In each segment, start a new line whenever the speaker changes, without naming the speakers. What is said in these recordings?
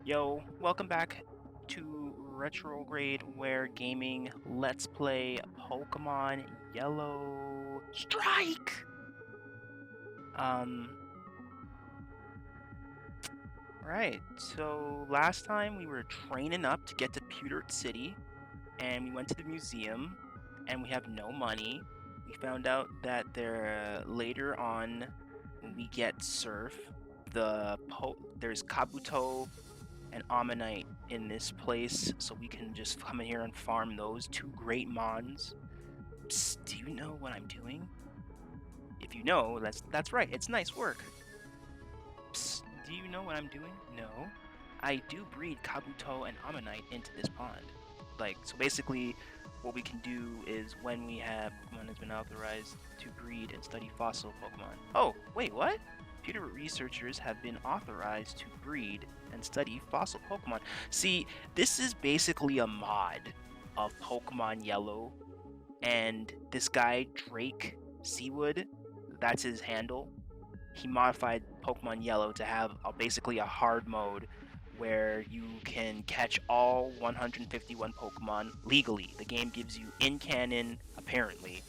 Yo, welcome back to Retrograde, where gaming. Let's play Pokemon Yellow Strike. Right. So last time we were training up to get to City, and we went to the museum, and we have no money. We found out that there later on, when we get Surf, there's Kabuto and Ammonite in this place, so we can just come in here and farm those two great mons. Psst, do you know what I'm doing? If you know, that's right, it's nice work. Psst, do you know what I'm doing? No. I do breed Kabuto and Ammonite into this pond. So basically, what we can do is when we have Pokemon has been authorized to breed and study fossil Pokemon. Oh, wait, what? Computer researchers have been authorized to breed and study fossil Pokemon. See, this is basically a mod of Pokemon Yellow, and this guy, Drake Seawood, that's his handle. He modified Pokemon Yellow to have basically a hard mode where you can catch all 151 Pokemon legally. The game gives you in canon, apparently,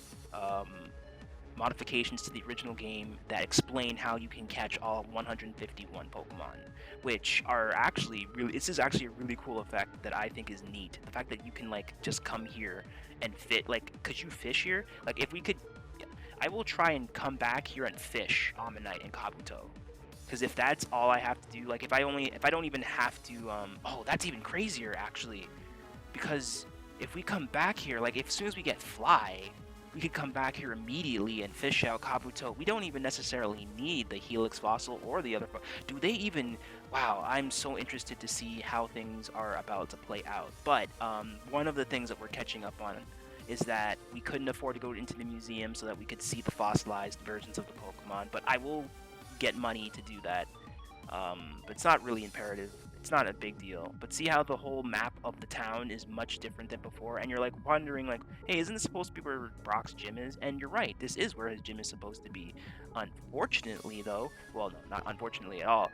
modifications to the original game that explain how you can catch all 151 Pokemon, which are actually this is actually a really cool effect that I think is neat. The fact that you can just come here and could you fish here? If we could, I will try and come back here and fish Ammonite and Kabuto. Because if that's all I have to do, if I don't even have to, oh, that's even crazier actually. Because if we come back here, as soon as we get Fly, we could come back here immediately and fish out Kabuto. We don't even necessarily need the Helix fossil or the other. Do they even? Wow, I'm so interested to see how things are about to play out. But one of the things that we're catching up on is that we couldn't afford to go into the museum so that we could see the fossilized versions of the Pokemon. But I will get money to do that. But it's not really imperative. It's not a big deal. But see how the whole map of the town is much different than before, and you're wondering hey, isn't this supposed to be where Brock's gym is? And you're right, this is where his gym is supposed to be. Unfortunately, though, well, no, not unfortunately at all.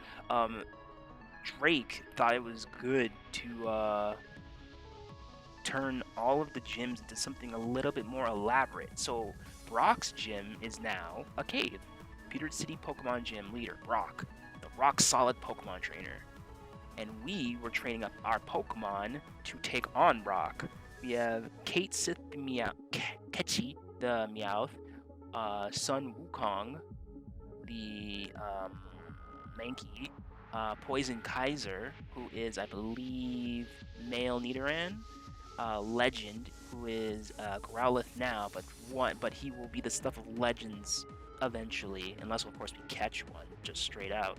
Drake thought it was good to turn all of the gyms into something a little bit more elaborate. So Brock's gym is now a cave. City Pokemon Gym leader Brock, the rock solid Pokemon trainer. And we were training up our Pokemon to take on Brock. We have Kate Sith the Ketchy the Meowth, Sun Wukong the Mankey, Poison Kaiser, who is, I believe, male Nidoran, Legend, who is Growlithe now, but he will be the stuff of Legends eventually, unless of course we catch one just straight out.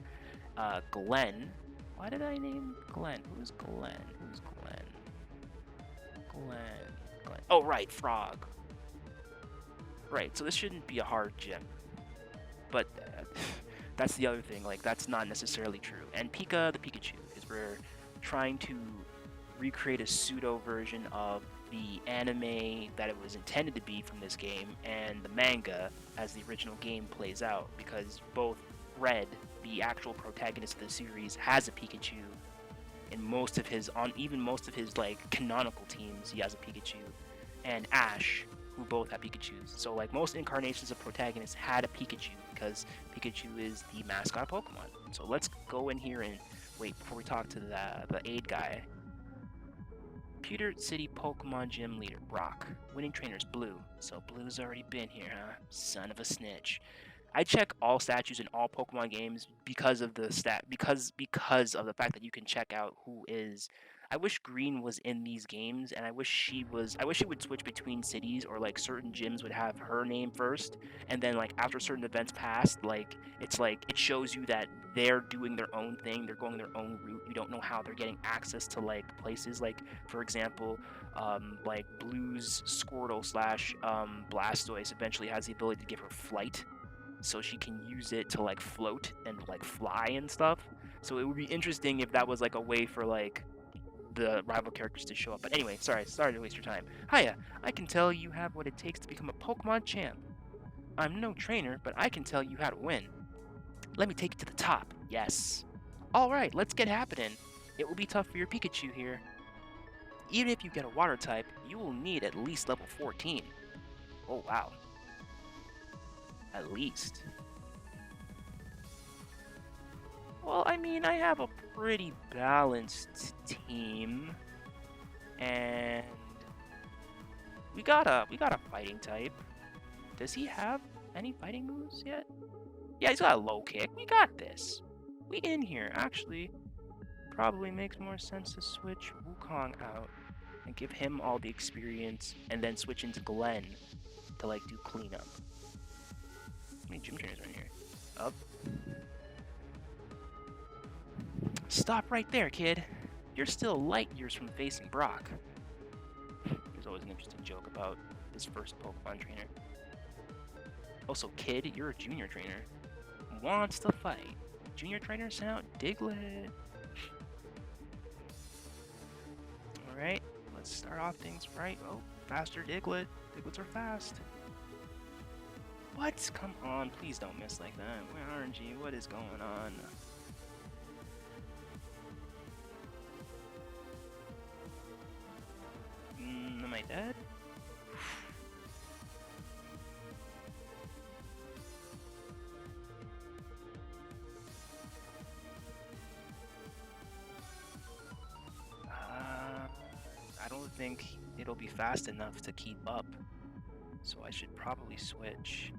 Glenn. Why did I name Glenn? Who's Glenn? Who's Glenn? Glenn. Oh, right, Frog. Right, so this shouldn't be a hard gym. But that's the other thing, that's not necessarily true. And Pika the Pikachu, is we're trying to recreate a pseudo version of the anime that it was intended to be from this game and the manga as the original game plays out, because both Red, the actual protagonist of the series, has a Pikachu. In most of his canonical teams, he has a Pikachu, and Ash, who both have Pikachus. So most incarnations of protagonists had a Pikachu, because Pikachu is the mascot Pokemon. So let's go in here and wait before we talk to the aid guy. Pewter City Pokemon Gym leader Brock. Winning trainers Blue. So Blue's already been here, huh? Son of a snitch. I check all statues in all Pokemon games because of the because of the fact that you can check out who is. I wish Green was in these games, and I wish she would switch between cities, or certain gyms would have her name first, and then after certain events passed, it shows you that they're doing their own thing, they're going their own route. You don't know how they're getting access to places, for example, Blue's Squirtle slash Blastoise eventually has the ability to give her flight, so she can use it to float and fly and stuff. So it would be interesting if that was a way for the rival characters to show up. But anyway, sorry to waste your time. Hiya, I can tell you have what it takes to become a Pokemon champ. I'm no trainer, but I can tell you how to win. Let me take you to the top. Yes. Alright, let's get happening. It will be tough for your Pikachu here. Even if you get a water type, you will need at least level 14. Oh, wow. At least. Well, I mean, I have a pretty balanced team. And we got a fighting type. Does he have any fighting moves yet? Yeah, he's got a low kick. We got this. We in here. Actually, probably makes more sense to switch Wukong out and give him all the experience, and then switch into Glenn to like do cleanup. How many gym trainers are in here? Up. Stop right there, kid. You're still light years from facing Brock. There's always an interesting joke about this first Pokemon trainer. Also, kid, you're a junior trainer. Wants to fight. Junior trainer sent out Diglett. Alright, let's start off things right. Oh, faster Diglett. Diglets are fast. What? Come on, please don't miss like that. Where RNG? What is going on? Am I dead? I don't think it'll be fast enough to keep up, so I should probably switch.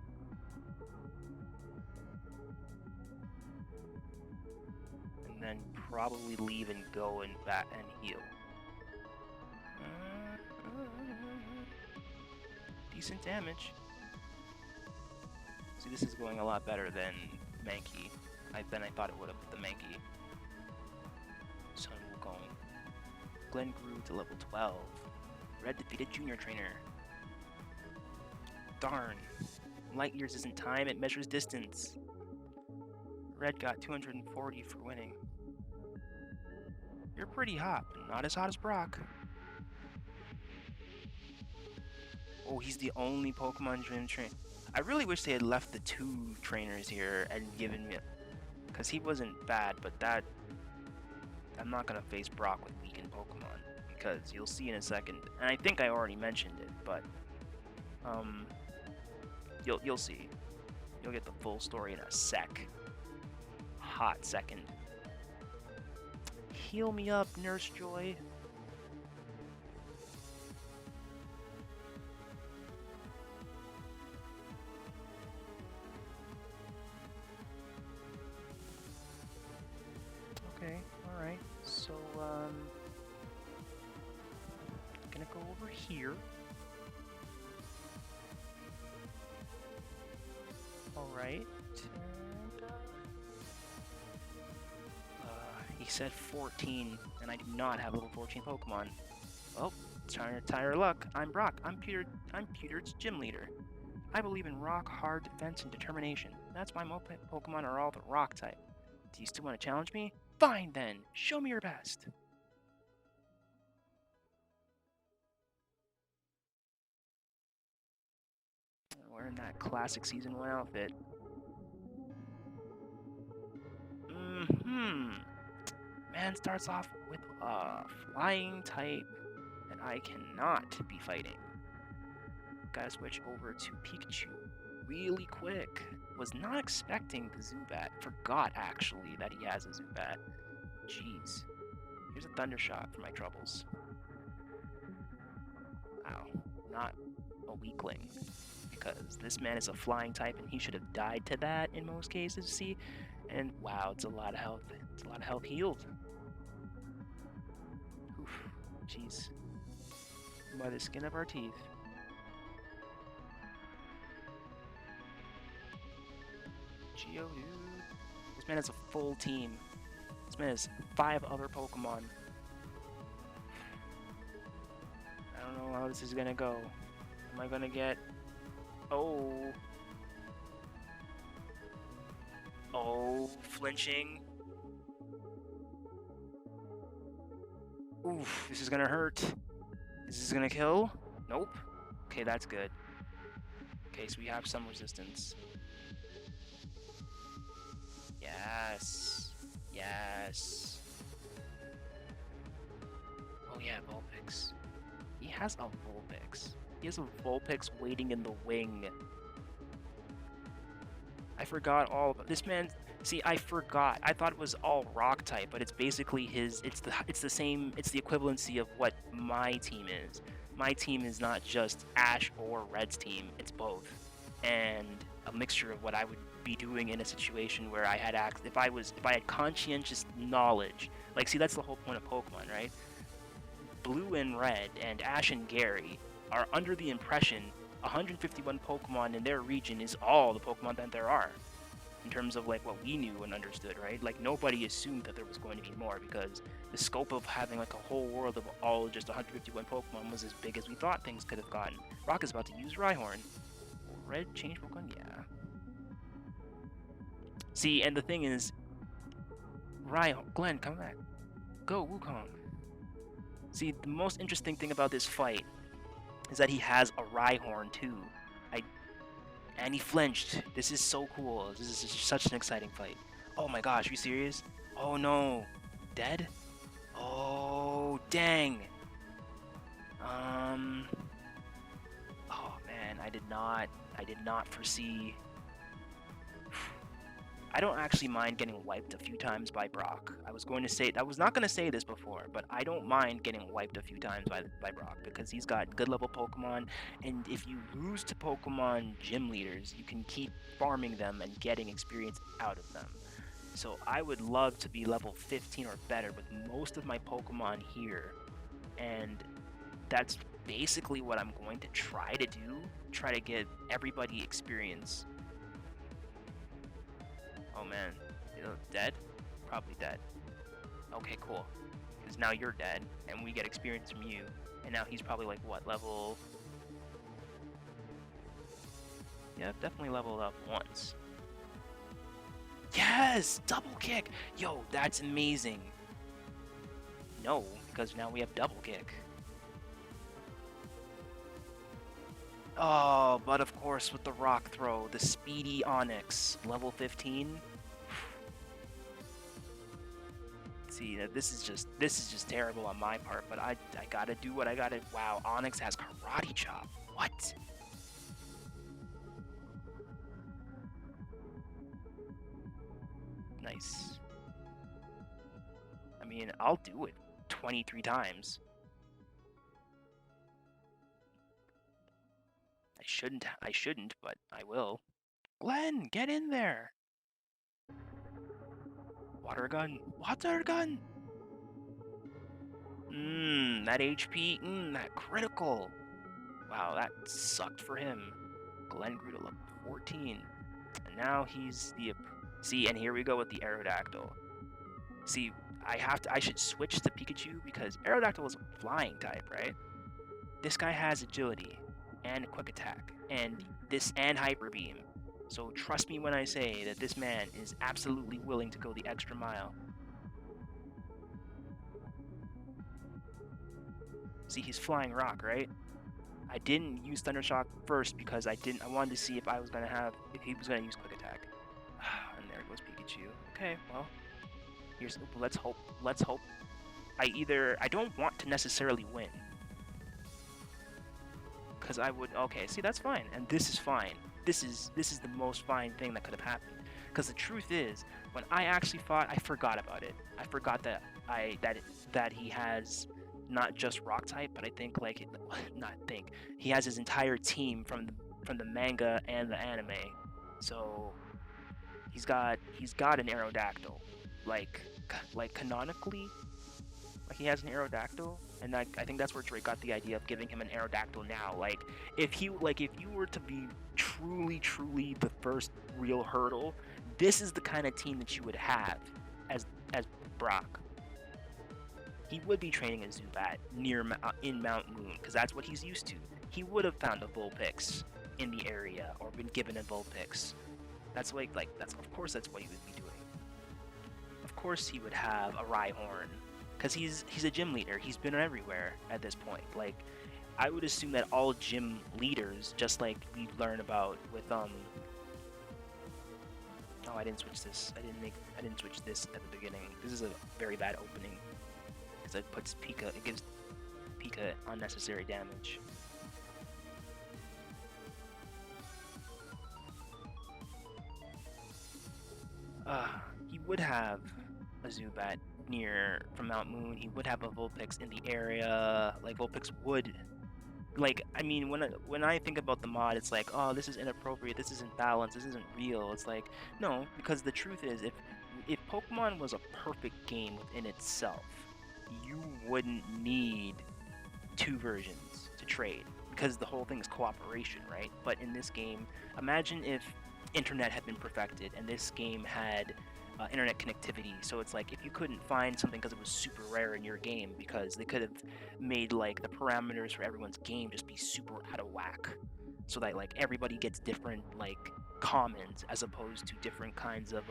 And then probably leave and go and back and heal. Decent damage. See, this is going a lot better than Mankey. Than I thought it would have with the Mankey. Sun Wukong. Glenn grew to level 12. Red defeated Junior Trainer. Darn. Light years isn't time, it measures distance. Red got 240 for winning. You're pretty hot, but not as hot as Brock. Oh, he's the only Pokemon Gym trainer. I really wish they had left the 2 trainers here and given me, because he wasn't bad, but that, I'm not gonna face Brock with weakened Pokemon, because you'll see in a second, and I think I already mentioned it, but you'll see. You'll get the full story in a sec. Hot second. Heal me up, Nurse Joy. Okay, alright. So, gonna go over here. Alright. He said 14, and I do not have level 14 Pokemon. Well, trying to tire luck. I'm Brock. I'm Pewter's gym leader. I believe in rock, hard defense, and determination. That's why my Pokemon are all the rock type. Do you still want to challenge me? Fine then, show me your best. Wearing that classic Season 1 outfit. Man starts off with a flying type that I cannot be fighting. Gotta switch over to Pikachu really quick. Was not expecting the Zubat. Forgot actually that he has a Zubat. Jeez. Here's a Thunder Shot for my troubles. Wow. Not a weakling. Because this man is a flying type and he should have died to that in most cases, see? And wow, it's a lot of health. It's a lot of health healed. Oof. Jeez. By the skin of our teeth. Geo, dude. This man has a full team. This man has 5 other Pokemon. I don't know how this is gonna go. Am I gonna get... Oh. Oh, flinching. Oof, this is gonna hurt. Is this gonna kill? Nope. Okay, that's good. Okay, so we have some resistance. Yes. Yes. yeah, Vulpix. He has a Vulpix. He has a Vulpix waiting in the wing. I forgot all about this man. See, I forgot. I thought it was all rock type, but it's basically his. It's the same. It's the equivalency of what my team is. My team is not just Ash or Red's team. It's both, and a mixture of what I would be doing in a situation where I had if I had conscientious knowledge. Like, see, that's the whole point of Pokemon, right? Blue and Red and Ash and Gary are under the impression 151 Pokemon in their region is all the Pokemon that there are, in terms of like what we knew and understood, right? Like, nobody assumed that there was going to be more, because the scope of having like a whole world of all just 151 Pokemon was as big as we thought things could have gotten. Rock is about to use Rhyhorn. Red change Pokemon? Yeah. See, and the thing is, Rhyhorn, Glenn, come back. Go, Wukong. See, the most interesting thing about this fight is that he has a Rhyhorn too. And he flinched. This is so cool. This is such an exciting fight. Oh my gosh, are you serious? Oh no. Dead? Oh, dang. Oh man, I did not foresee. I don't actually mind getting wiped a few times by Brock. I was not going to say this before, but I don't mind getting wiped a few times by Brock, because he's got good level Pokemon, and if you lose to Pokemon gym leaders, you can keep farming them and getting experience out of them. So I would love to be level 15 or better with most of my Pokemon here, and that's basically what I'm going to try to do. Try to get everybody experience. Oh man, dead? Probably dead. Okay, cool. Because now you're dead, and we get experience from you. And now he's probably like, what, level... Yeah, definitely leveled up once. Yes! Double kick! Yo, that's amazing! No, because now we have double kick. Oh, but of course with the rock throw, the speedy Onix, level 15. See, this is just terrible on my part, but I gotta do what I gotta. Wow, Onix has Karate Chop. What? Nice. I mean, I'll do it 23 times. I shouldn't, but I will. Glenn, get in there! Water gun! Water gun! That HP, that critical! Wow, that sucked for him. Glenn grew to level 14. And now he's the... See, and here we go with the Aerodactyl. See, I should switch to Pikachu, because Aerodactyl is a flying type, right? This guy has agility, and quick attack, and Hyper Beam. So trust me when I say that this man is absolutely willing to go the extra mile. See, he's flying rock, right? I didn't use Thunder Shock first because I wanted to see if he was gonna use quick attack. And there goes Pikachu. Okay, well, let's hope. I don't want to necessarily win, because I would. Okay, see, that's fine, and this is fine. This is the most fine thing that could have happened. Because the truth is, when I actually fought, I forgot about it. I forgot that he has not just rock type, but I think he has his entire team from the manga and the anime. So he's got an Aerodactyl, like canonically, like he has an Aerodactyl. And I think that's where Drake got the idea of giving him an Aerodactyl now. Like, if you were to be truly the first real hurdle, this is the kind of team that you would have as Brock. He would be training a Zubat in Mount Moon, because that's what he's used to. He would have found a Vulpix in the area, or been given a Vulpix. That's of course that's what he would be doing. Of course he would have a Rhyhorn, because he's a gym leader. He's been everywhere at this point. Like, I would assume that all gym leaders, just like we learn about with Oh, I didn't switch this. I didn't switch this at the beginning. This is a very bad opening, because it puts Pika. It gives Pika unnecessary damage. He would have a Zubat from Mount Moon. He would have a Vulpix in the area. Like, Vulpix would... Like, I mean, when I think about the mod, it's like, oh, this is inappropriate, this isn't balanced, this isn't real. It's like, no, because the truth is, if Pokemon was a perfect game within itself, you wouldn't need 2 versions to trade, because the whole thing is cooperation, right? But in this game, imagine if internet had been perfected and this game had internet connectivity. So it's like, if you couldn't find something because it was super rare in your game, because they could have made like the parameters for everyone's game just be super out of whack, so that like everybody gets different like commons as opposed to different kinds of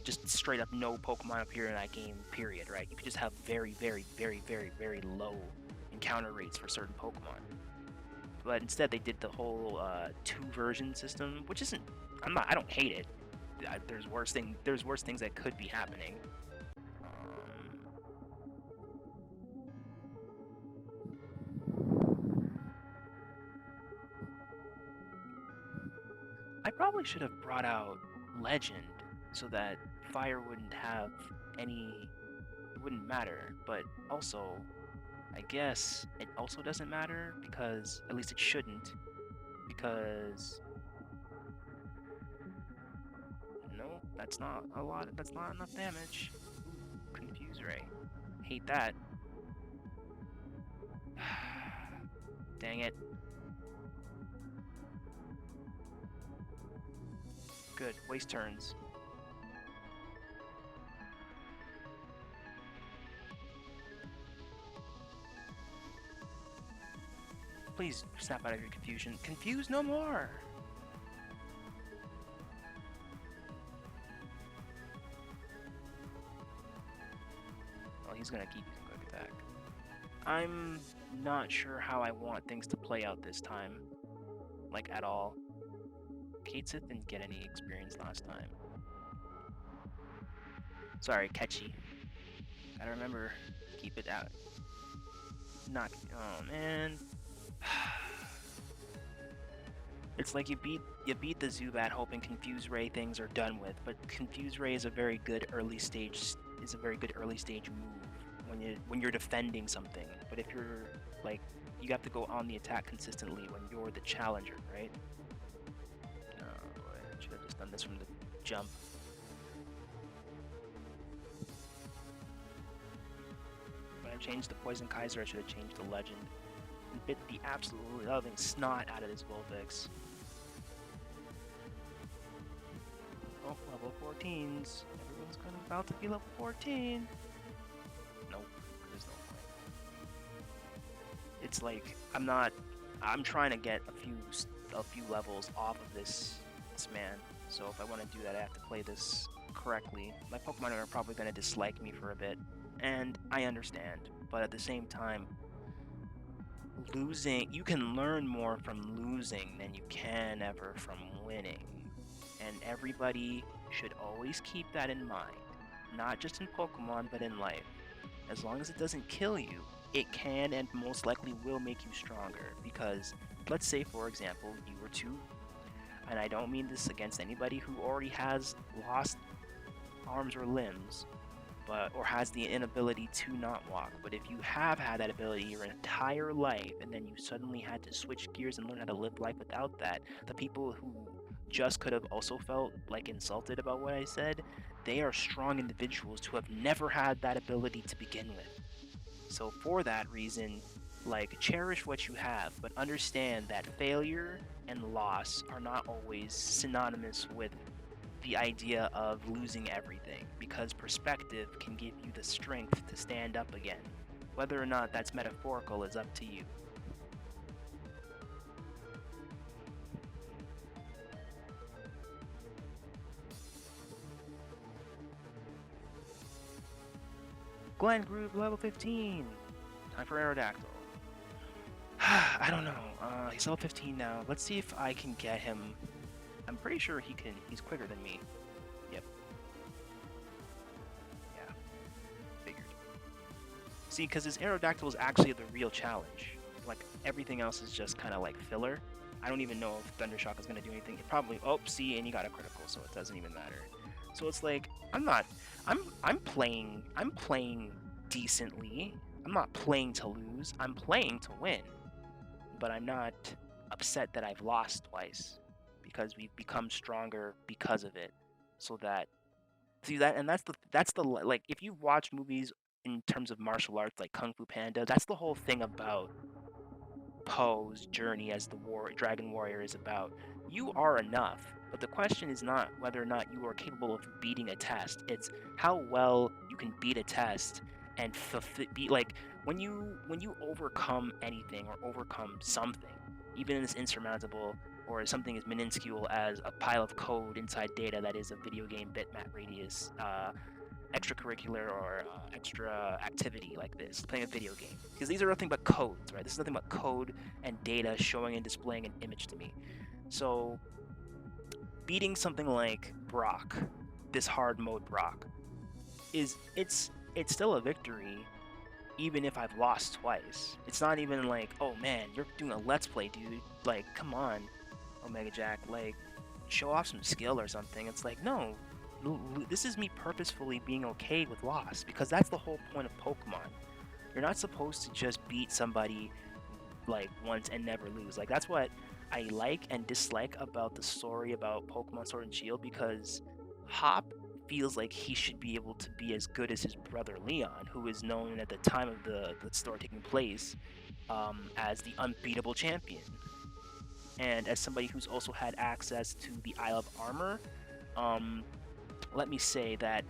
just straight up no Pokemon appear in that game, period, right? You could just have very, very, very, very, very low encounter rates for certain Pokemon. But instead they did the whole 2 version system, which isn't, I don't hate it. There's worse things that could be happening. I probably should have brought out Legend so that Fire wouldn't matter, but also I guess it also doesn't matter, because at least it shouldn't, because no, that's not enough damage. Ooh, Confuse Ray. Hate that. Dang it. Good, waste turns. Please snap out of your confusion. Confuse no more! Well, he's gonna keep using Quick Attack. I'm not sure how I want things to play out this time. Like, at all. Katesith didn't get any experience last time. Sorry, Catchy. Gotta remember, keep it out. Not, oh man. It's like you beat the Zubat hoping Confuse Ray things are done with, but Confuse Ray is a very good early stage move when you're defending something. But if you're like, you have to go on the attack consistently when you're the challenger, right? Oh boy, I should have just done this from the jump. When I changed the Poison Kaiser, I should have changed the Legend. And bit the absolute loving snot out of this Vulpix. Oh, level 14s. Everyone's about to be level 14. Nope, there's no point. It's like, I'm trying to get a few levels off of this man. So if I want to do that, I have to play this correctly. My Pokemon are probably going to dislike me for a bit, and I understand. But at the same time, you can learn more from losing than you can ever from winning. And everybody should always keep that in mind. Not just in Pokemon, but in life. As long as it doesn't kill you, it can and most likely will make you stronger. Because, let's say for example, you were to, and I don't mean this against anybody who already has lost arms or limbs, or has the inability to not walk, but if you have had that ability your entire life, and then you suddenly had to switch gears and learn how to live life without that, the people who just could have also felt like insulted about what I said, they are strong individuals who have never had that ability to begin with. So for that reason, like, cherish what you have, but understand that failure and loss are not always synonymous with the idea of losing everything, because perspective can give you the strength to stand up again. Whether or not that's metaphorical is up to you. Glen Groove level 15. Time for Aerodactyl. I don't know. He's level 15 now. Let's see if I can get him. I'm pretty sure he's quicker than me. Yep. Yeah. Figured. See, because this Aerodactyl is actually the real challenge. Like, everything else is just kind of like filler. I don't even know if Thundershock is going to do anything. It probably, oh, see, and you got a critical, so it doesn't even matter. So it's like, I'm playing decently. I'm not playing to lose. I'm playing to win. But I'm not upset that I've lost twice, because we've become stronger because of it. So that, see that, and that's the like, if you watch movies in terms of martial arts like Kung Fu Panda, that's the whole thing about Poe's journey as the Dragon Warrior is about. You are enough, but the question is not whether or not you are capable of beating a test. It's how well you can beat a test and be like, when you overcome anything or overcome something, even if it's insurmountable or something as minuscule as a pile of code inside data that is a video game bitmap radius, extracurricular or extra activity like this, playing a video game. Because these are nothing but codes, right? This is nothing but code and data showing and displaying an image to me. So beating something like Brock, this hard mode Brock, it's still a victory, even if I've lost twice. It's not even like, oh man, you're doing a let's play, dude. Like, come on, Omega Jack, like, show off some skill or something. It's like, no, this is me purposefully being okay with loss, because that's the whole point of Pokemon. You're not supposed to just beat somebody like once and never lose. Like, that's what I like and dislike about the story about Pokemon Sword and Shield, because Hop feels like he should be able to be as good as his brother Leon, who is known at the time of the story taking place as the unbeatable champion. And as somebody who's also had access to the Isle of Armor, let me say that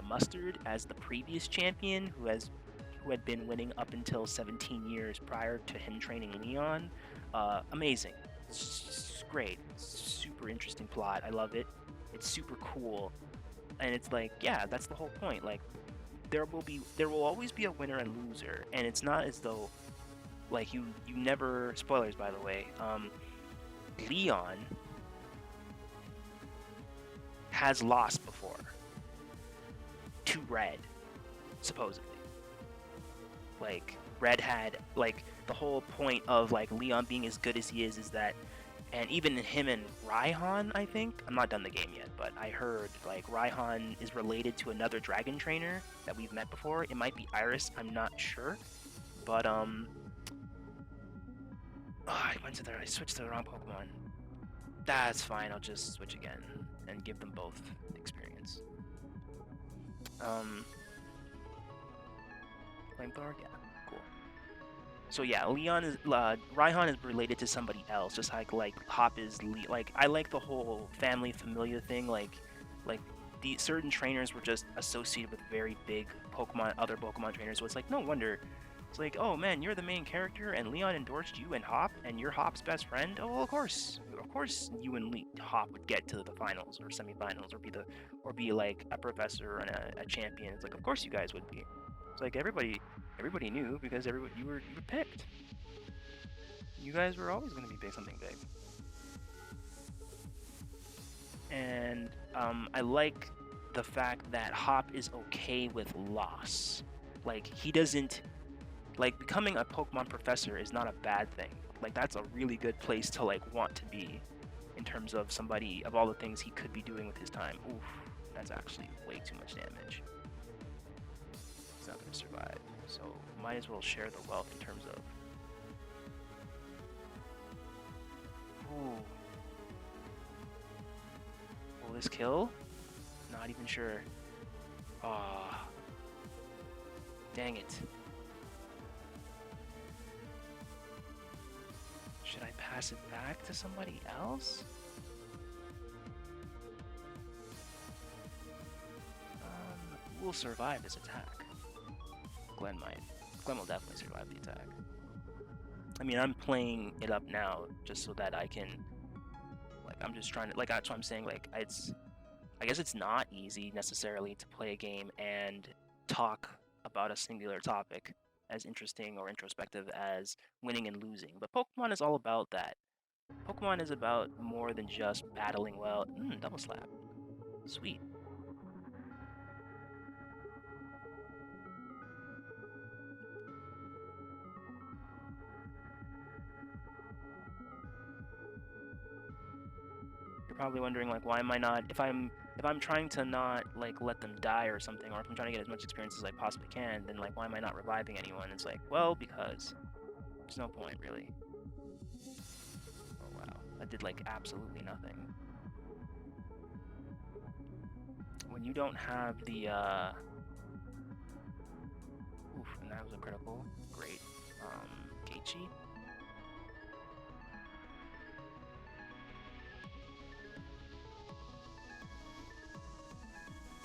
Mustard, as the previous champion who had been winning up until 17 years prior to him training Leon, amazing. It's great. Super interesting plot. I love it. It's super cool. And it's like, yeah, that's the whole point. Like, there will always be a winner and loser, and it's not as though, like, you never, spoilers by the way, Leon has lost before to Red, supposedly. Like, Red had, like, the whole point of, like, Leon being as good as he is that, and even him and Raihan, I think, I'm not done the game yet, but I heard, like, Raihan is related to another dragon trainer that we've met before. It might be Iris, I'm not sure, but, I switched to the wrong Pokemon. That's fine, I'll just switch again and give them both the experience. Flamethrower? Yeah, cool. So yeah, Raihan is related to somebody else, just like Hop is, like, I like the whole family familia thing, like the certain trainers were just associated with very big other Pokemon trainers, so it's like, no wonder. It's like, oh man, you're the main character, and Leon endorsed you and Hop, and you're Hop's best friend. Oh, well, of course you and Hop would get to the finals or semifinals, or be like a professor and a champion. It's like, of course you guys would be. It's like everybody knew, because you were picked. You guys were always going to be something big. And I like the fact that Hop is okay with loss. Like, he doesn't, like, becoming a Pokemon professor is not a bad thing. Like, that's a really good place to, like, want to be in terms of somebody, of all the things he could be doing with his time. Oof, that's actually way too much damage. He's not going to survive, so might as well share the wealth in terms of... Ooh. Will this kill? Not even sure. Ah. Dang it. Should I pass it back to somebody else? Who will survive this attack? Glenn might. Glenn will definitely survive the attack. I mean, I'm playing it up now just so that I can, like, I'm just trying to, like, that's what I'm saying, like, I guess it's not easy necessarily to play a game and talk about a singular topic as interesting or introspective as winning and losing. But Pokemon is all about that. Pokemon is about more than just battling well. Double slap. Sweet. probably wondering like, why am I not, if I'm trying to not like let them die or something, or if I'm trying to get as much experience as I possibly can, then like, why am I not reviving anyone? It's like, well, because there's no point really. Oh wow, that did like absolutely nothing. When you don't have the oof, and that was a critical. Great. Geichi.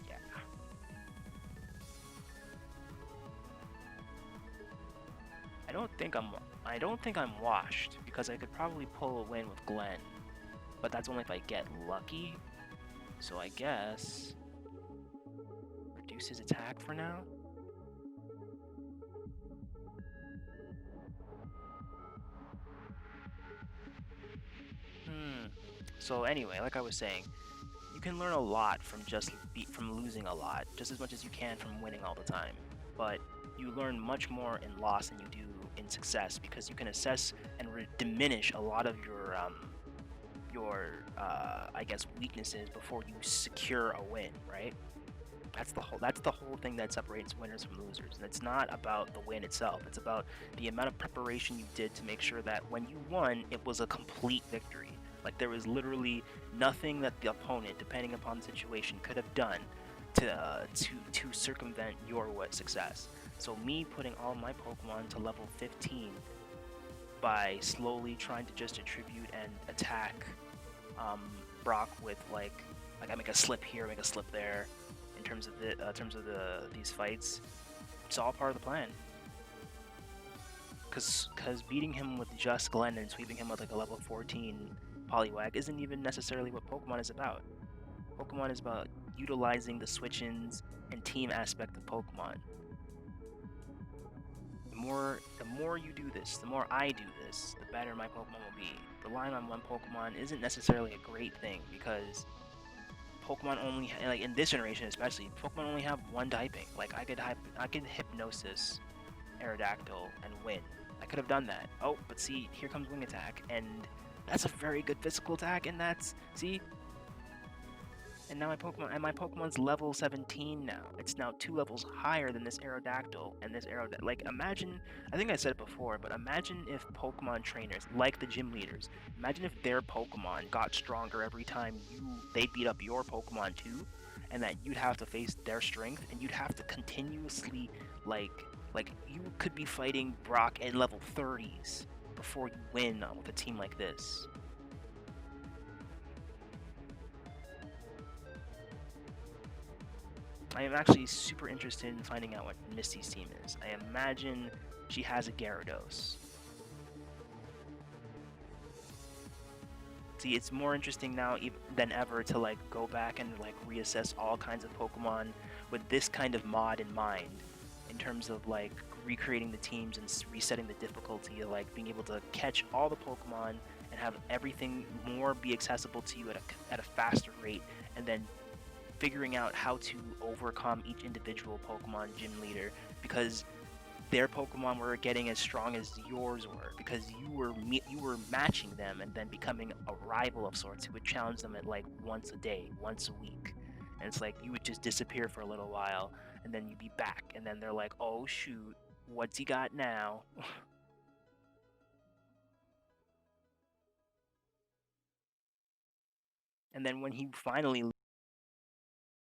Yeah. I don't think I'm washed, because I could probably pull a win with Glenn, but that's only if I get lucky. So I guess reduce his attack for now. So anyway, like I was saying, you can learn a lot from from losing a lot, just as much as you can from winning all the time. But you learn much more in loss than you do in success, because you can assess and diminish a lot of your I guess weaknesses before you secure a win, right? That's the whole thing that separates winners from losers. And it's not about the win itself. It's about the amount of preparation you did to make sure that when you won, it was a complete victory. Like, there was literally nothing that the opponent, depending upon the situation, could have done to circumvent your success. So me putting all my Pokemon to level 15 by slowly trying to just attribute and attack Brock with like I make a slip here, make a slip there, in terms of these fights, it's all part of the plan. Cause beating him with just Glenn and sweeping him with like a level 14 Poliwag isn't even necessarily what Pokemon is about. Pokemon is about utilizing the switch-ins and team aspect of Pokemon. The more you do this, the more I do this, the better my Pokemon will be. Relying on one Pokemon isn't necessarily a great thing, because Pokemon only, like in this generation especially, Pokemon only have one typing. Like I could Hypnosis Aerodactyl and win. I could have done that. Oh, but see, here comes Wing Attack, and that's a very good physical attack, and that's, see? And now my Pokemon's level 17 now. It's now 2 levels higher than this Aerodactyl, and this like, imagine, I think I said it before, but imagine if Pokemon trainers, like the gym leaders, imagine if their Pokemon got stronger every time they beat up your Pokemon too, and that you'd have to face their strength, and you'd have to continuously, like you could be fighting Brock at level 30s before you win with a team like this. I am actually super interested in finding out what Misty's team is. I imagine she has a Gyarados. See, it's more interesting now than ever to like go back and like reassess all kinds of Pokemon with this kind of mod in mind, in terms of like recreating the teams and resetting the difficulty, like being able to catch all the Pokemon and have everything more be accessible to you at a faster rate, and then figuring out how to overcome each individual Pokemon gym leader, because their Pokemon were getting as strong as yours were, because you were matching them and then becoming a rival of sorts who would challenge them at like once a day, once a week. And it's like you would just disappear for a little while, and then you'd be back, and then they're like, oh shoot, what's he got now? And then when he finally